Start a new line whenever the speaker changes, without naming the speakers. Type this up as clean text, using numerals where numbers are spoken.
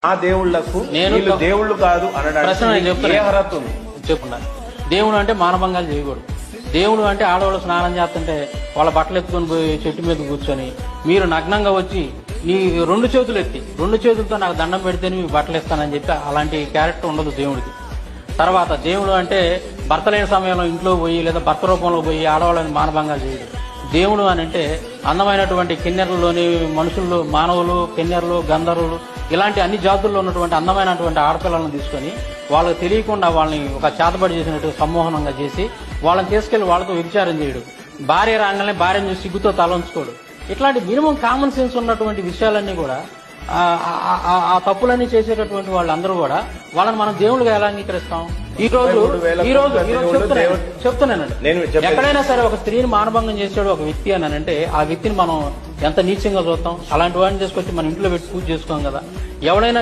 ఆ దేవుళ్లకు వీళ్ళు దేవుళ్ళు కాదు అనడానికి అర్హత ఉంది
చెప్పున్నా. దేవుడు అంటే మానభంగాలు చేయకూడదు. దేవుడు అంటే ఆడవాళ్ళు స్నానం చేస్తుంటే వాళ్ళ బట్టలు ఎత్తుకొని పోయి చెట్టు మీద కూర్చొని మీరు నగ్నంగా వచ్చి నీ రెండు చేతులు ఎత్తి రెండు చేతులతో నాకు దండం పెడితే మీ బట్టలు ఇస్తానని చెప్పి అలాంటి క్యారెక్టర్ ఉండదు దేవుడికి. తర్వాత దేవుడు అంటే భర్త లేని సమయంలో ఇంట్లో పోయి లేదా భర్త రూపంలో పోయి ఆడవాళ్ళని మానభంగాలు చేయడు. దేవుడు అని అంటే అందమైనటువంటి కిన్నెరలోని మనుషులు, మానవులు, కిన్నెరలు, గంధర్వులు ఇలాంటి అన్ని జాతుల్లో ఉన్నటువంటి అందమైనటువంటి ఆడపిల్లలను తీసుకొని వాళ్ళకి తెలియకుండా వాళ్ళని ఒక చేతబడి చేసినట్టు సమ్మోహనంగా చేసి వాళ్ళని తీసుకెళ్లి వాళ్ళతో వ్యభిచారం చేయడు. భార్య రాగానే భార్యను చూసి సిగ్గుతో తలంచుకోడు. ఇట్లాంటి మినిమం కామన్ సెన్స్ ఉన్నటువంటి విషయాలన్నీ కూడా ఆ తప్పులన్నీ చేసేటటువంటి వాళ్ళందరూ కూడా వాళ్ళని మనం దేవుళ్ళుగా ఎలా అంగీకరిస్తాం? ఈ రోజు చెప్తున్నానండి, ఎక్కడైనా సరే ఒక స్త్రీని మానభంగం చేసాడు ఒక వ్యక్తి అని అంటే ఆ వ్యక్తిని మనం ఎంత నీచంగా చూస్తాం. అలాంటి వాడిని తీసుకొచ్చి మన ఇంట్లో పెట్టి పూజ చేసుకోం కదా. ఎవడైనా